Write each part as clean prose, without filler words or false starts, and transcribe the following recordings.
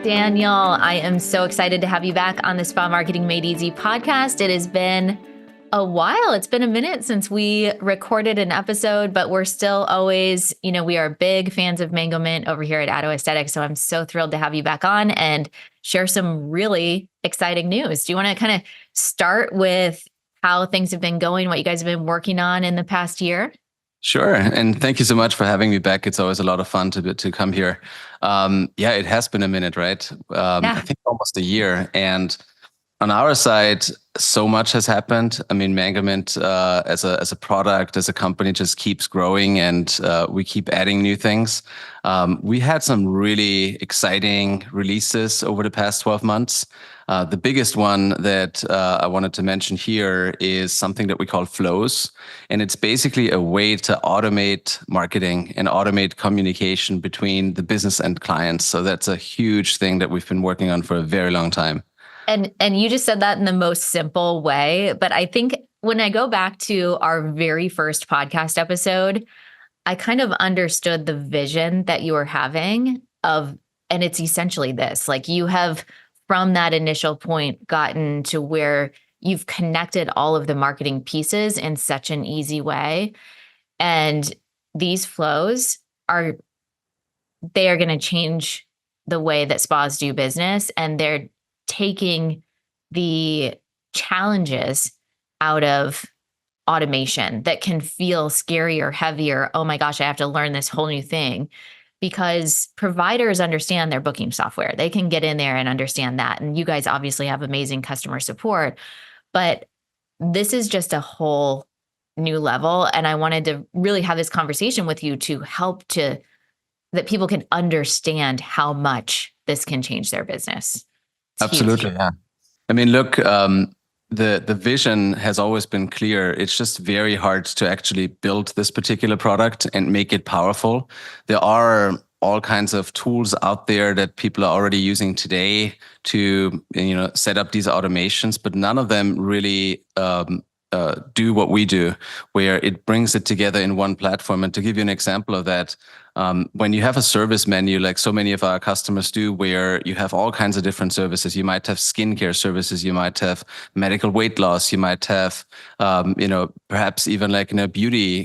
Daniel, I am so excited to have you back on the Spa Marketing Made Easy podcast. It has been a while. It's been a minute since we recorded an episode, but we're still always, we are big fans of Mangomint over here at Addo Aesthetics. So I'm so thrilled to have you back on and share some really exciting news. Do you want to kind of start with how things have been going, what you guys have been working on in the past year? Sure. And thank you so much for having me back. It's always a lot of fun to come here. It has been a minute, right? I think almost a year. And on our side, so much has happened. I mean, Mangomint as a product, as a company, just keeps growing, and we keep adding new things. We had some really exciting releases over the past 12 months. The biggest one that I wanted to mention here is something that we call flows. And it's basically a way to automate marketing and automate communication between the business and clients. So that's a huge thing that we've been working on for a very long time. And you just said that in the most simple way. But I think when I go back to our very first podcast episode, I kind of understood the vision that you were having and it's essentially this, like you have from that initial point gotten to where you've connected all of the marketing pieces in such an easy way. And these flows they are going to change the way that spas do business. And they're taking the challenges out of automation that can feel scary or heavy or, oh my gosh, I have to learn this whole new thing, because providers understand their booking software. They can get in there and understand that. And you guys obviously have amazing customer support, but this is just a whole new level. And I wanted to really have this conversation with you to help that people can understand how much this can change their business. Absolutely. Yeah. I mean, look, the vision has always been clear. It's just very hard to actually build this particular product and make it powerful. There are all kinds of tools out there that people are already using today to, set up these automations, but none of them really do what we do, where it brings it together in one platform. And to give you an example of that, when you have a service menu, like so many of our customers do, where you have all kinds of different services, you might have skincare services, you might have medical weight loss, you might have, perhaps even like,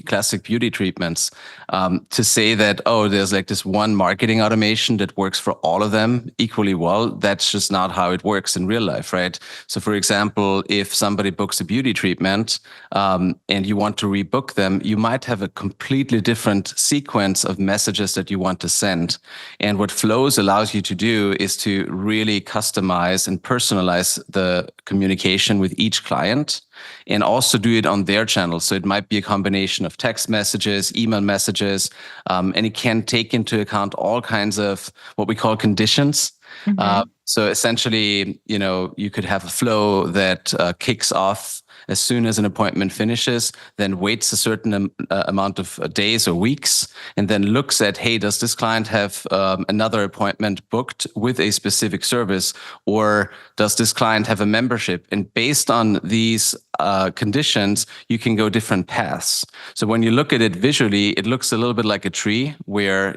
classic beauty treatments. To say that, there's like this one marketing automation that works for all of them equally well, that's just not how it works in real life, right? So for example, if somebody books a beauty treatment and you want to rebook them, you might have a completely different sequence of messages that you want to send. And what Flows allows you to do is to really customize and personalize the communication with each client, and also do it on their channels. So it might be a combination of text messages, email messages, and it can take into account all kinds of what we call conditions. Mm-hmm. So essentially, you could have a flow that kicks off as soon as an appointment finishes, then waits a certain amount of days or weeks, and then looks at, hey, does this client have another appointment booked with a specific service, or does this client have a membership? And based on these conditions, you can go different paths. So when you look at it visually, it looks a little bit like a tree where,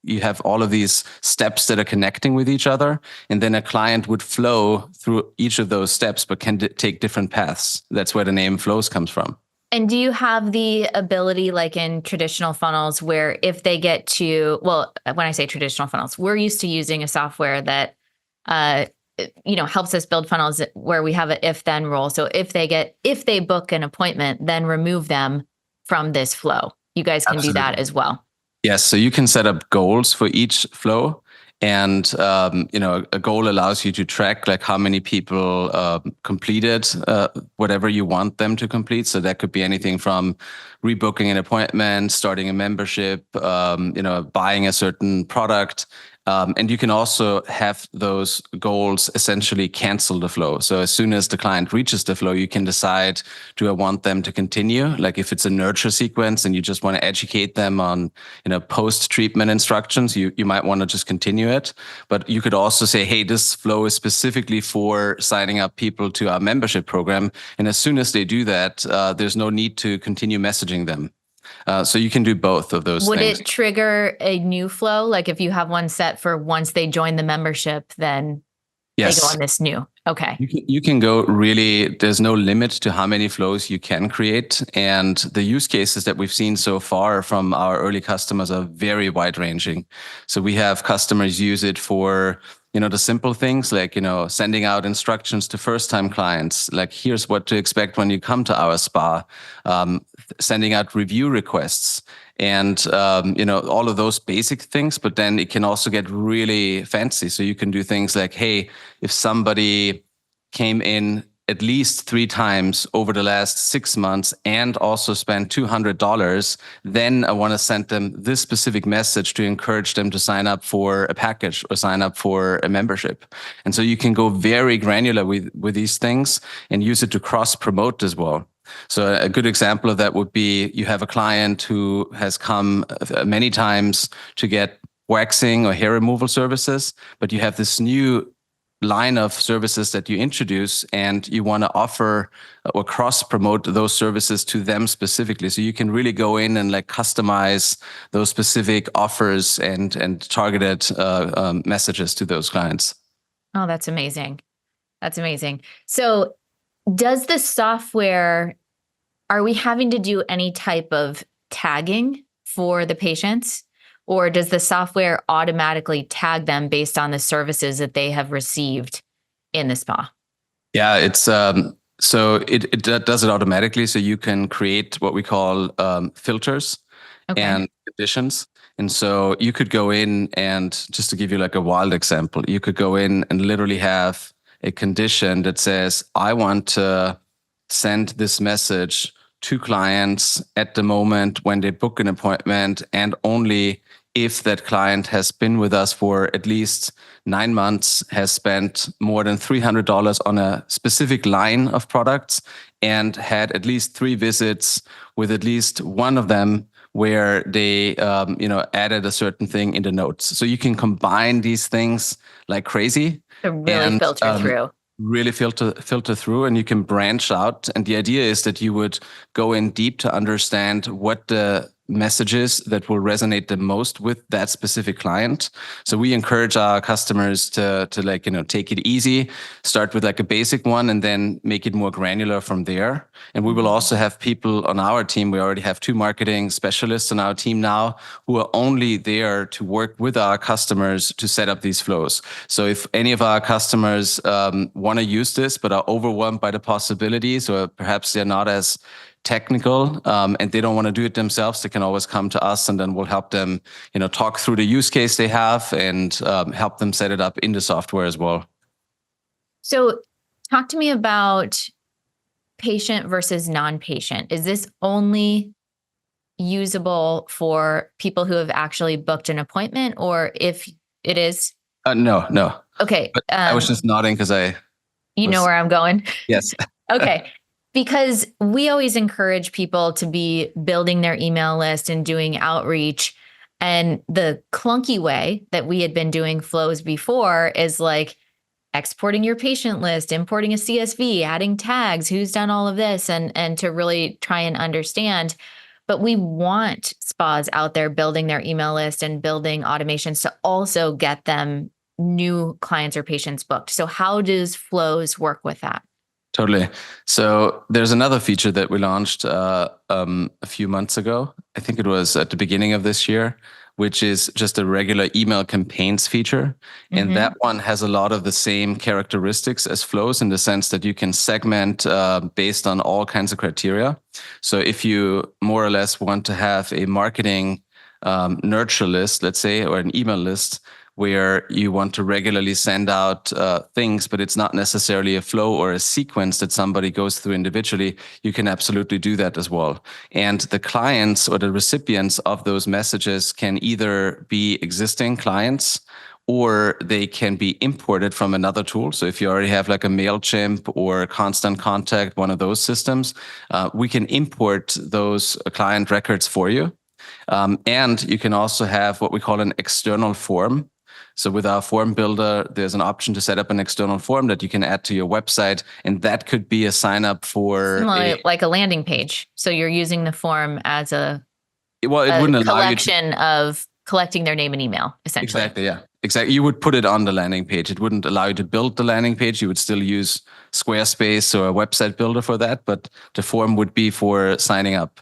you have all of these steps that are connecting with each other, and then a client would flow through each of those steps, but can take different paths. That's where the name Flows comes from. And do you have the ability, like in traditional funnels, where if they get to, well, when I say traditional funnels, we're used to using a software that, helps us build funnels where we have an if-then rule. So if they book an appointment, then remove them from this flow. You guys can do that as well. Yes, so you can set up goals for each flow, and a goal allows you to track like how many people completed whatever you want them to complete. So that could be anything from rebooking an appointment, starting a membership, buying a certain product. And you can also have those goals essentially cancel the flow. So as soon as the client reaches the flow, you can decide, do I want them to continue? Like if it's a nurture sequence and you just want to educate them on, post-treatment instructions, you might want to just continue it. But you could also say, hey, this flow is specifically for signing up people to our membership program. And as soon as they do that, there's no need to continue messaging them. So you can do both of those Would things. it trigger a new flow? Like if you have one set for once they join the membership, then they go Yes. on this new. Okay. You can go really, there's no limit to how many flows you can create. And the use cases that we've seen so far from our early customers are very wide ranging. So we have customers use it for, the simple things like, sending out instructions to first time clients, like here's what to expect when you come to our spa, sending out review requests and, all of those basic things. But then it can also get really fancy. So you can do things like, hey, if somebody came in at least 3 times over the last 6 months and also spent $200, then I want to send them this specific message to encourage them to sign up for a package or sign up for a membership. And so you can go very granular with these things and use it to cross promote as well. So a good example of that would be you have a client who has come many times to get waxing or hair removal services, but you have this new line of services that you introduce and you want to offer or cross promote those services to them specifically. So you can really go in and like customize those specific offers and targeted messages to those clients. Oh, that's amazing. That's amazing. So does the software, are we having to do any type of tagging for the patients? Or does the software automatically tag them based on the services that they have received in the spa? Yeah, it's so it does it automatically. So you can create what we call filters and conditions. And so you could go in and just to give you like a wild example, you could go in and literally have a condition that says, I want to send this message to clients at the moment when they book an appointment and only if that client has been with us for at least 9 months, has spent more than $300 on a specific line of products, and had at least 3 visits with at least one of them where they, added a certain thing in the notes. So you can combine these things like crazy. To really filter through. Really filter through, and you can branch out. And the idea is that you would go in deep to understand what the messages that will resonate the most with that specific client. So we encourage our customers to take it easy, start with like a basic one and then make it more granular from there. And we will also have people on our team. We already have 2 marketing specialists on our team now who are only there to work with our customers to set up these flows. So if any of our customers want to use this but are overwhelmed by the possibilities, or perhaps they're not as technical and they don't want to do it themselves, they can always come to us and then we'll help them, talk through the use case they have and help them set it up in the software as well. So talk to me about patient versus non-patient. Is this only usable for people who have actually booked an appointment, or if it is? No. Okay. But I was just nodding because know where I'm going? Yes. Okay. Because we always encourage people to be building their email list and doing outreach. And the clunky way that we had been doing flows before is like exporting your patient list, importing a CSV, adding tags, who's done all of this, and to really try and understand. But we want spas out there building their email list and building automations to also get them new clients or patients booked. So how does flows work with that? Totally. So there's another feature that we launched a few months ago. I think it was at the beginning of this year, which is just a regular email campaigns feature. And that one has a lot of the same characteristics as flows in the sense that you can segment based on all kinds of criteria. So if you more or less want to have a marketing nurture list, let's say, or an email list, where you want to regularly send out things, but it's not necessarily a flow or a sequence that somebody goes through individually, you can absolutely do that as well. And the clients or the recipients of those messages can either be existing clients or they can be imported from another tool. So if you already have like a MailChimp or Constant Contact, one of those systems, we can import those client records for you. And you can also have what we call an external form. So with our form builder, there's an option to set up an external form that you can add to your website. And that could be a sign up for like a landing page. So you're using the form as a Well, it A wouldn't allow you to. collection of collecting their name and email, essentially. Exactly, yeah. Exactly. You would put it on the landing page. It wouldn't allow you to build the landing page. You would still use Squarespace or a website builder for that, but the form would be for signing up.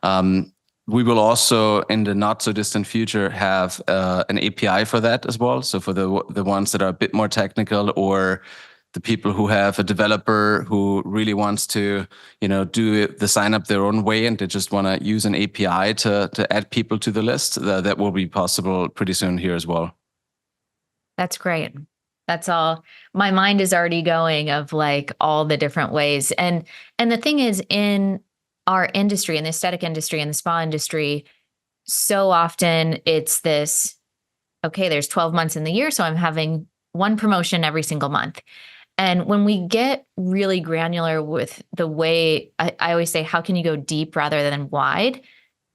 Um, we will also, in the not so distant future, have an API for that as well. So for the ones that are a bit more technical, or the people who have a developer who really wants to, do the sign up their own way, and they just want to use an API to add people to the list, that will be possible pretty soon here as well. That's great. That's all. My mind is already going of like all the different ways. And the thing is, in our industry, in the aesthetic industry, in the spa industry, so often it's this, okay, there's 12 months in the year, so I'm having one promotion every single month. And when we get really granular with the way I always say, how can you go deep rather than wide?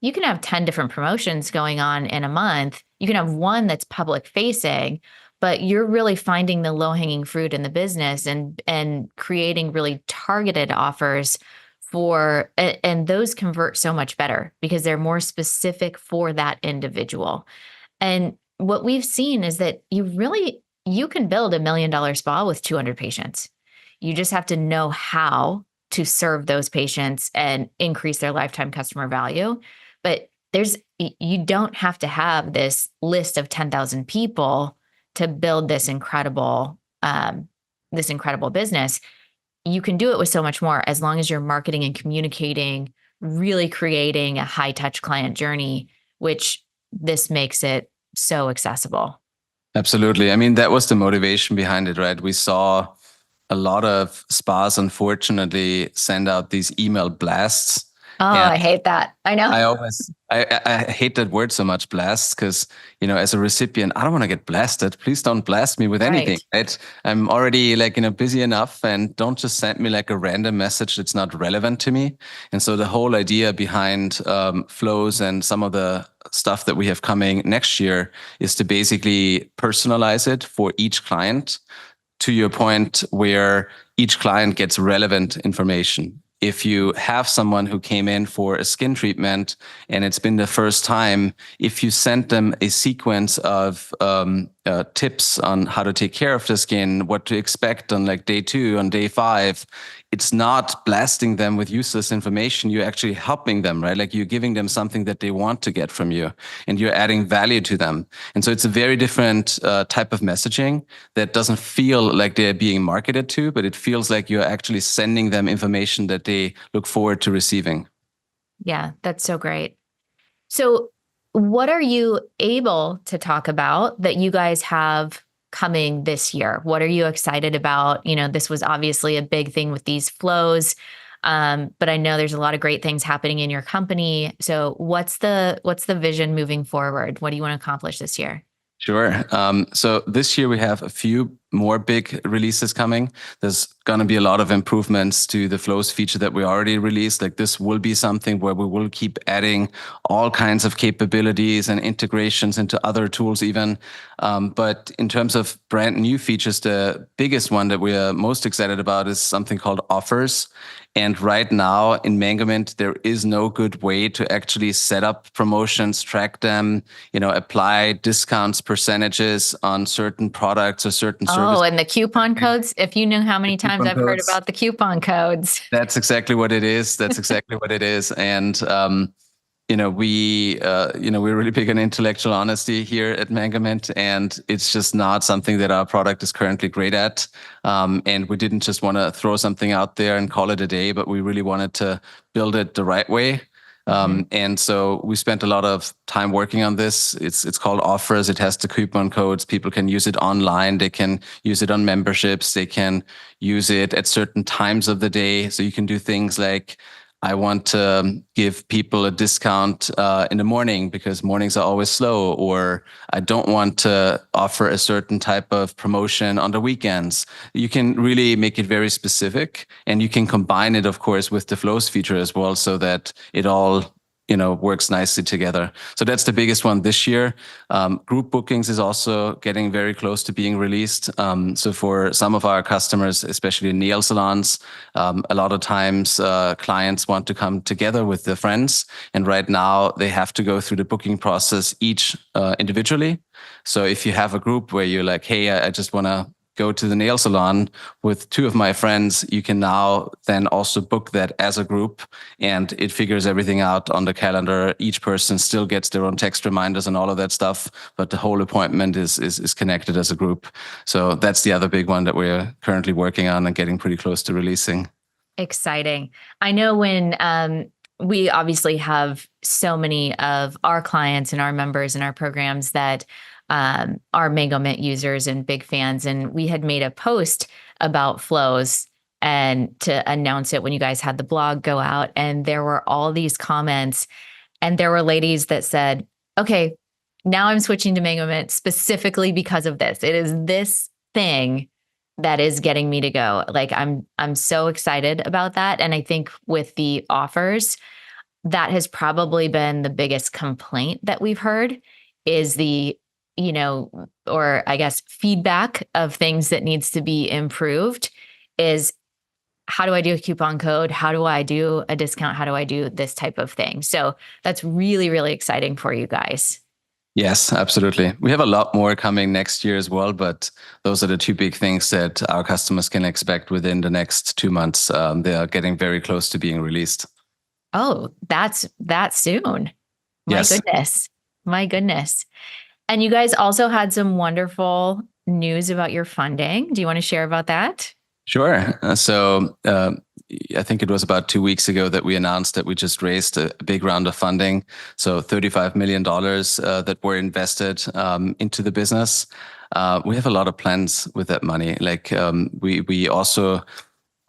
You can have 10 different promotions going on in a month. You can have one that's public facing, but you're really finding the low hanging fruit in the business and creating really targeted offers for, and those convert so much better because they're more specific for that individual. And what we've seen is that you can build $1 million spa with 200 patients. You just have to know how to serve those patients and increase their lifetime customer value. But you don't have to have this list of 10,000 people to build this incredible business. You can do it with so much more as long as you're marketing and communicating, really creating a high touch client journey, which this makes it so accessible. Absolutely. I mean, that was the motivation behind it, right? We saw a lot of spas, unfortunately, send out these email blasts. Oh, And I hate that. I know. I hate that word so much, blast, because, as a recipient, I don't want to get blasted. Please don't blast me with anything, Right. right? I'm already busy enough, and don't just send me like a random message that's not relevant to me. And so the whole idea behind flows and some of the stuff that we have coming next year is to basically personalize it for each client, to your point, where each client gets relevant information. If you have someone who came in for a skin treatment and it's been the first time, if you send them a sequence of tips on how to take care of the skin, what to expect on like day 2, on day 5, it's not blasting them with useless information. You're actually helping them, right? Like, you're giving them something that they want to get from you, and you're adding value to them. And so it's a very different type of messaging that doesn't feel like they're being marketed to, but it feels like you're actually sending them information that they look forward to receiving. Yeah, that's so great. So, what are you able to talk about that you guys have coming this year? What are you excited about? This was obviously a big thing with these flows, but I know there's a lot of great things happening in your company. So, what's the vision moving forward? What do you want to accomplish this year? Sure. So this year we have a few more big releases coming. There's going to be a lot of improvements to the flows feature that we already released. Like, this will be something where we will keep adding all kinds of capabilities and integrations into other tools even. But in terms of brand new features, the biggest one that we are most excited about is something called offers. And right now in Mangomint, there is no good way to actually set up promotions, track them, apply discounts, percentages on certain products or certain services. Oh, and the coupon codes. If you knew how many times I've heard about the coupon codes. That's exactly what it is. That's exactly what it is. And, we're really big on intellectual honesty here at Mangomint, and it's just not something that our product is currently great at. And we didn't just want to throw something out there and call it a day, but we really wanted to build it the right way. And so we spent a lot of time working on this. It's called Offers. It has the coupon codes. People can use it online. They can use it on memberships. They can use it at certain times of the day. So you can do things like, I want to give people a discount in the morning because mornings are always slow, or I don't want to offer a certain type of promotion on the weekends. You can really make it very specific, and you can combine it, of course, with the flows feature as well, so that it all works nicely together. So that's the biggest one this year. Group bookings is also getting very close to being released. So for some of our customers, especially nail salons, a lot of times clients want to come together with their friends. And right now they have to go through the booking process each individually. So if you have a group where you're like, hey, I just want to go to the nail salon with two of my friends, you can now then also book that as a group, and it figures everything out on the calendar. Each person still gets their own text reminders and all of that stuff, but the whole appointment is connected as a group. So that's the other big one that we're currently working on and getting pretty close to releasing. Exciting. I know when we obviously have so many of our clients and our members in our programs that are Mangomint users and big fans. And we had made a post about flows and to announce it when you guys had the blog go out. And there were all these comments, and there were ladies that said, okay, now I'm switching to Mangomint specifically because of this. It is this thing that is getting me to go. Like I'm so excited about that. And I think with the offers, that has probably been the biggest complaint that we've heard is the, or I guess feedback of things that needs to be improved is, how do I do a coupon code? How do I do a discount? How do I do this type of thing? So that's really, really exciting for you guys. Yes, absolutely. We have a lot more coming next year as well, but those are the two big things that our customers can expect within the next 2 months. They are getting very close to being released. Oh, that's that soon. Yes. Goodness. My goodness. And you guys also had some wonderful news about your funding. Do you want to share about that? Sure. So I think it was about 2 weeks ago that we announced that we just raised a big round of funding. So $35 million that were invested into the business. We have a lot of plans with that money. Like we also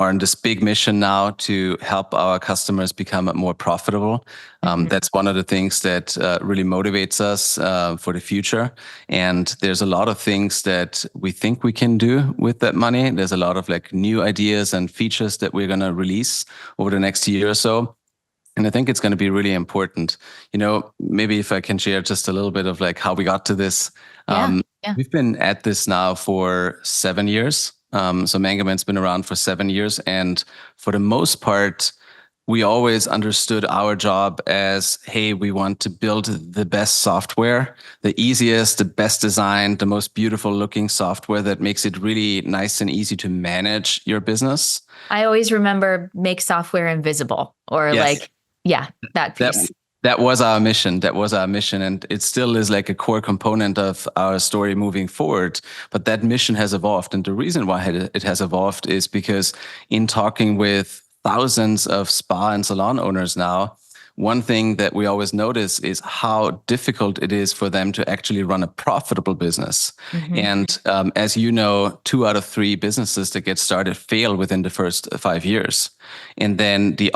are on this big mission now to help our customers become more profitable. That's one of the things that really motivates us for the future. And there's a lot of things that we think we can do with that money. There's a lot of like new ideas and features that we're going to release over the next year or so. And I think it's going to be really important. Maybe if I can share just a little bit of like how we got to this. Yeah. We've been at this now for 7 years. So Mangomint's been around for 7 years. And for the most part, we always understood our job as, hey, we want to build the best software, the easiest, the best designed, the most beautiful looking software that makes it really nice and easy to manage your business. I always remember make software invisible or Yes. that piece. That was our mission. And it still is like a core component of our story moving forward. But that mission has evolved. And the reason why it has evolved is because in talking with thousands of spa and salon owners now, one thing that we always notice is how difficult it is for them to actually run a profitable business. And as you know, 2 out of 3 businesses that get started fail within the first 5 years. And then the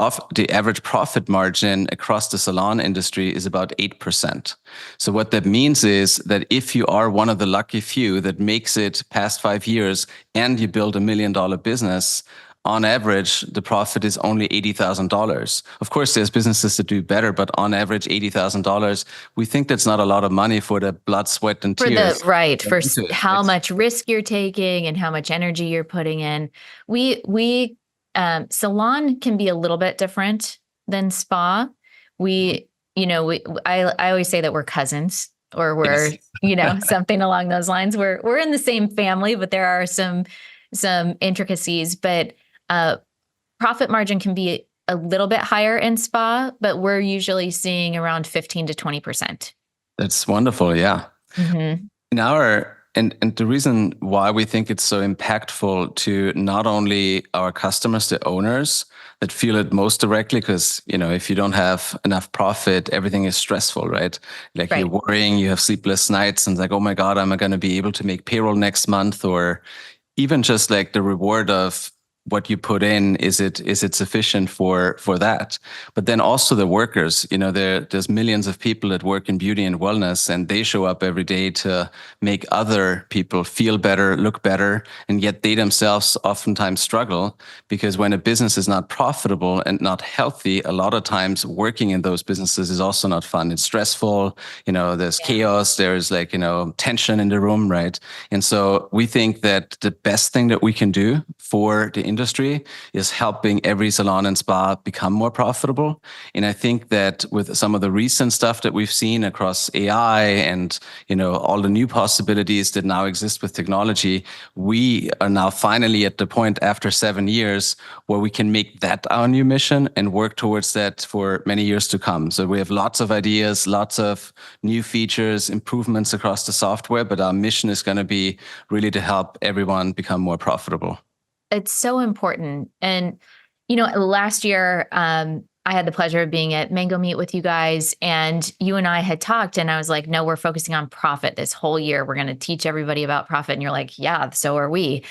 average profit margin across the salon industry is about 8%. So what that means is that if you are one of the lucky few that makes it past 5 years and you build $1 million business, on average, the profit is only $80,000. Of course, there's businesses that do better, but on average, $80,000. We think that's not a lot of money for the blood, sweat, and tears. For how much risk you're taking and how much energy you're putting in. We salon can be a little bit different than spa. I always say that we're cousins, or we're something along those lines. We're in the same family, but there are some intricacies. But profit margin can be a little bit higher in spa, but we're usually seeing around 15 to 20%. That's wonderful. Yeah. And the reason why we think it's so impactful to not only our customers, the owners that feel it most directly, because, if you don't have enough profit, everything is stressful, right? Like You're worrying, you have sleepless nights, and it's like, oh my God, am I going to be able to make payroll next month? Or even just like the reward of what you put in, is it sufficient for that? But then also the workers, there's millions of people that work in beauty and wellness, and they show up every day to make other people feel better, look better, and yet they themselves oftentimes struggle, because when a business is not profitable and not healthy, a lot of times working in those businesses is also not fun. It's stressful, there's chaos, there's tension in the room, right? And so we think that the best thing that we can do for the industry is helping every salon and spa become more profitable. And I think that with some of the recent stuff that we've seen across AI and all the new possibilities that now exist with technology, we are now finally at the point after 7 years where we can make that our new mission and work towards that for many years to come. So we have lots of ideas, lots of new features, improvements across the software, but our mission is going to be really to help everyone become more profitable. It's so important. And, last year, I had the pleasure of being at Mangomint with you guys, and you and I had talked, and I was like, no, we're focusing on profit this whole year. We're going to teach everybody about profit. And you're like, yeah, so are we.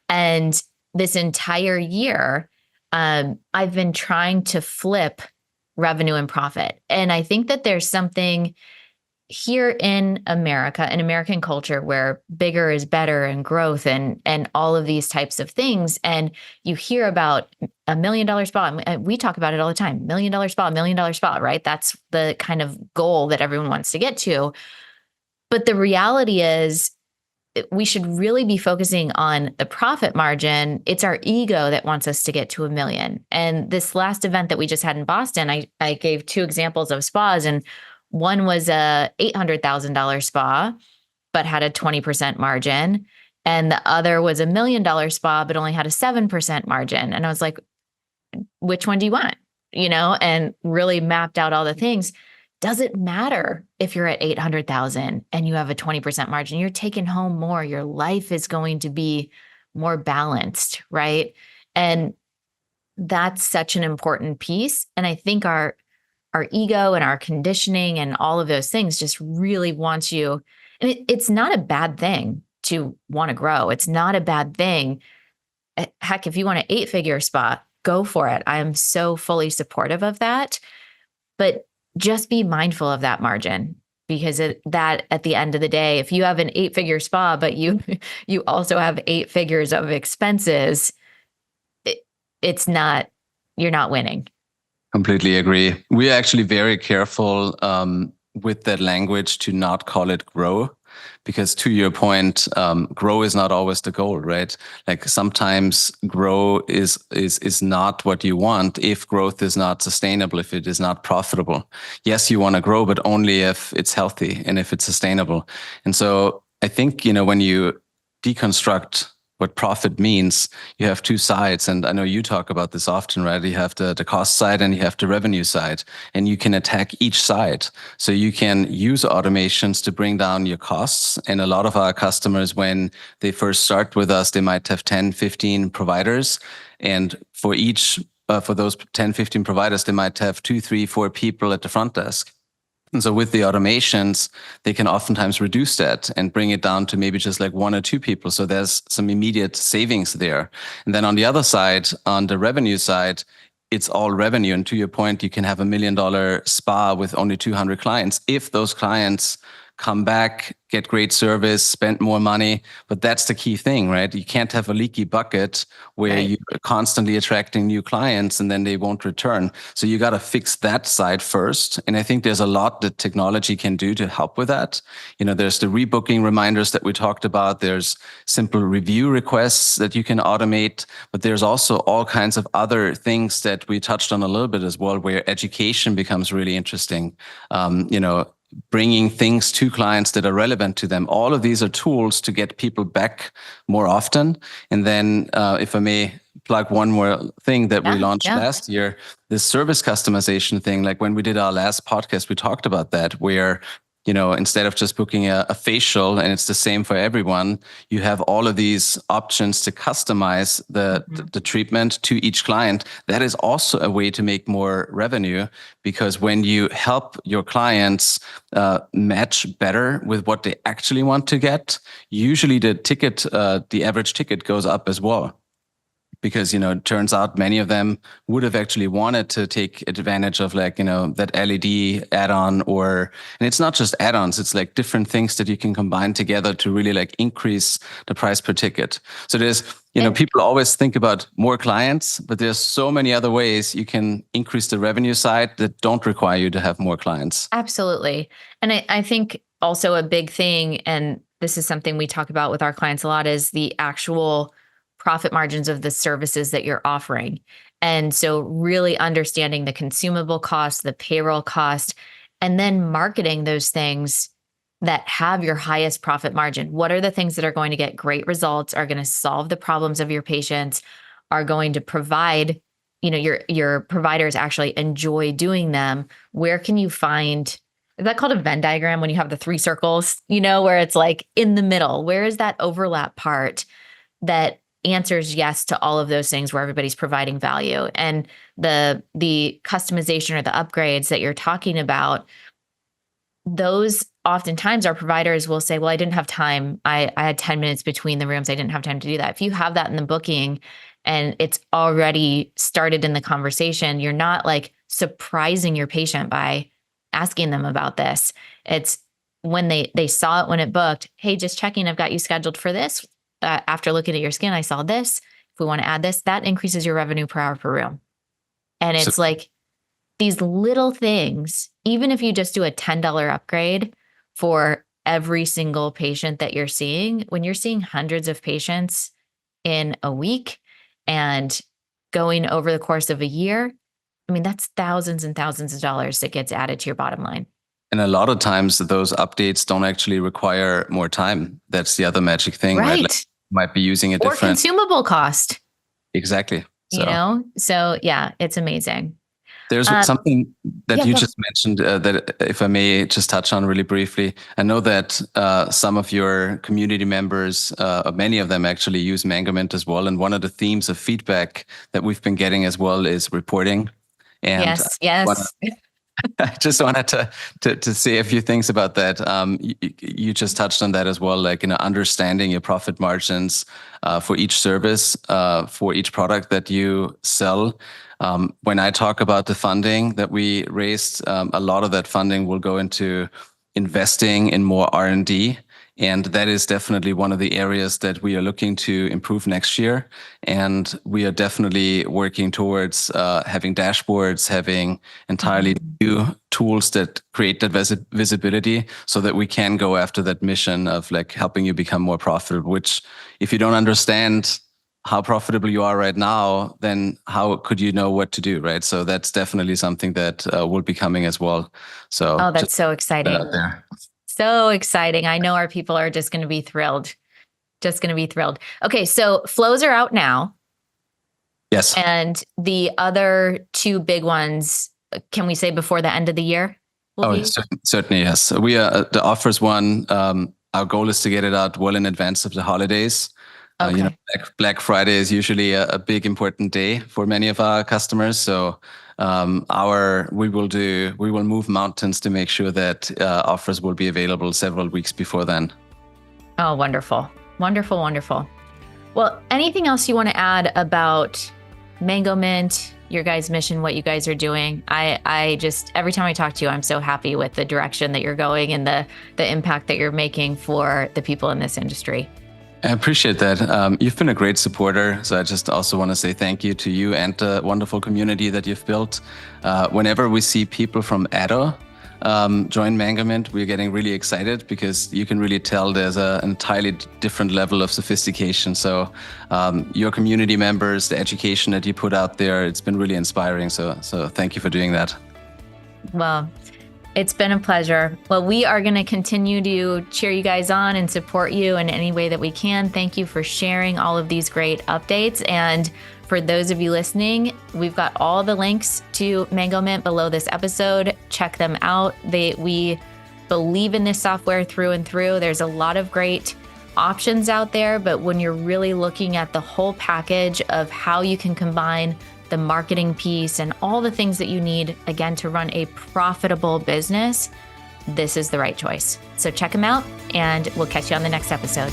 And this entire year, I've been trying to flip revenue and profit. And I think that there's something here in America, in American culture, where bigger is better and growth and all of these types of things. And you hear about $1 million spa. We talk about it all the time. $1 million spa, $1 million spa, right? That's the kind of goal that everyone wants to get to. But the reality is, we should really be focusing on the profit margin. It's our ego that wants us to get to $1 million. And this last event that we just had in Boston, I gave 2 examples of spas, and one was a $800,000 spa, but had a 20% margin. And the other was $1 million spa, but only had a 7% margin. And I was like, which one do you want? And really mapped out all the things. Does it matter if you're at 800,000 and you have a 20% margin? You're taking home more. Your life is going to be more balanced, right? And that's such an important piece. And I think our ego and our conditioning and all of those things just really wants you. And it's not a bad thing to want to grow. It's not a bad thing. Heck, if you want an 8-figure spa, go for it. I am so fully supportive of that. But just be mindful of that margin, because that at the end of the day, if you have an 8-figure spa, but you also have 8 figures of expenses, you're not winning. Completely agree. We are actually very careful with that language to not call it grow, because to your point, grow is not always the goal, right? Like sometimes grow is not what you want if growth is not sustainable, if it is not profitable. Yes, you want to grow, but only if it's healthy and if it's sustainable. And so I think, when you deconstruct what profit means, you have 2 sides. And I know you talk about this often, right? You have the cost side and you have the revenue side, and you can attack each side. So you can use automations to bring down your costs. And a lot of our customers, when they first start with us, they might have 10, 15 providers. And for those 10, 15 providers, they might have 2, 3, 4 people at the front desk. And so with the automations, they can oftentimes reduce that and bring it down to maybe just like 1 or 2 people. So there's some immediate savings there. And then on the other side, on the revenue side, it's all revenue. And to your point, you can have $1 million spa with only 200 clients. If those clients come back, get great service, spend more money. But that's the key thing, right? You can't have a leaky bucket where you're constantly attracting new clients and then they won't return. So you got to fix that side first. And I think there's a lot that technology can do to help with that. There's the rebooking reminders that we talked about. There's simple review requests that you can automate, but there's also all kinds of other things that we touched on a little bit as well, where education becomes really interesting. Bringing things to clients that are relevant to them. All of these are tools to get people back more often. And then if I may plug one more thing that we launched last year, this service customization thing. Like when we did our last podcast, we talked about that, where instead of just booking a facial and it's the same for everyone, you have all of these options to customize the treatment to each client. That is also a way to make more revenue, because when you help your clients match better with what they actually want to get, usually the average ticket goes up as well. because, it turns out many of them would have actually wanted to take advantage of that LED add-on, and it's not just add-ons, it's like different things that you can combine together to really like increase the price per ticket. So there's, people always think about more clients, but there's so many other ways you can increase the revenue side that don't require you to have more clients. Absolutely. And I think also a big thing, and this is something we talk about with our clients a lot, is the actual profit margins of the services that you're offering. And so really understanding the consumable cost, the payroll cost, and then marketing those things that have your highest profit margin. What are the things that are going to get great results, are going to solve the problems of your patients, are going to provide, your providers actually enjoy doing them? Where can you find, is that called a Venn diagram when you have the 3 circles, where it's like in the middle? Where is that overlap part that answers yes to all of those things where everybody's providing value? And the customization or the upgrades that you're talking about, those oftentimes our providers will say, well, I didn't have time. I had 10 minutes between the rooms. I didn't have time to do that. If you have that in the booking and it's already started in the conversation, you're not like surprising your patient by asking them about this. It's when they saw it when it booked, hey, just checking, I've got you scheduled for this. After looking at your skin, I saw this. If we want to add this, that increases your revenue per hour per room. And it's like these little things, even if you just do a $10 upgrade for every single patient that you're seeing, when you're seeing hundreds of patients in a week and going over the course of a year, I mean, that's thousands and thousands of dollars that gets added to your bottom line. And a lot of times those updates don't actually require more time. That's the other magic thing, right? Like, might be using a different consumable cost. Exactly. So yeah, it's amazing. There's something that you just mentioned that if I may just touch on really briefly. I know that some of your community members, many of them actually use Mangomint as well. And one of the themes of feedback that we've been getting as well is reporting. And yes. I just wanted to say a few things about that. You just touched on that as well, like understanding your profit margins for each service, for each product that you sell. When I talk about the funding that we raised, a lot of that funding will go into investing in more R&D. And that is definitely one of the areas that we are looking to improve next year. And we are definitely working towards having dashboards, having entirely new tools that create that visibility so that we can go after that mission of like helping you become more profitable, which if you don't understand how profitable you are right now, then how could you know what to do, right? So that's definitely something that will be coming as well. So that's so exciting. So exciting. I know our people are just going to be thrilled. Okay, so flows are out now. Yes. And the other 2 big ones, can we say before the end of the year? Certainly, yes. We are the offers one. Our goal is to get it out well in advance of the holidays. Okay. Black Friday is usually a big important day for many of our customers. So we will move mountains to make sure that offers will be available several weeks before then. Oh, wonderful. Well, anything else you want to add about Mangomint, your guys' mission, what you guys are doing? I just, every time I talk to you, I'm so happy with the direction that you're going and the impact that you're making for the people in this industry. I appreciate that. You've been a great supporter. So I just also want to say thank you to you and the wonderful community that you've built. Whenever we see people from Addo join Mangomint, we're getting really excited because you can really tell there's an entirely different level of sophistication. So your community members, the education that you put out there, it's been really inspiring. So thank you for doing that. Well, it's been a pleasure. Well, we are going to continue to cheer you guys on and support you in any way that we can. Thank you for sharing all of these great updates. And for those of you listening, we've got all the links to Mangomint below this episode. Check them out. We believe in this software through and through. There's a lot of great options out there, but when you're really looking at the whole package of how you can combine the marketing piece and all the things that you need, again, to run a profitable business, this is the right choice. So check them out, and we'll catch you on the next episode.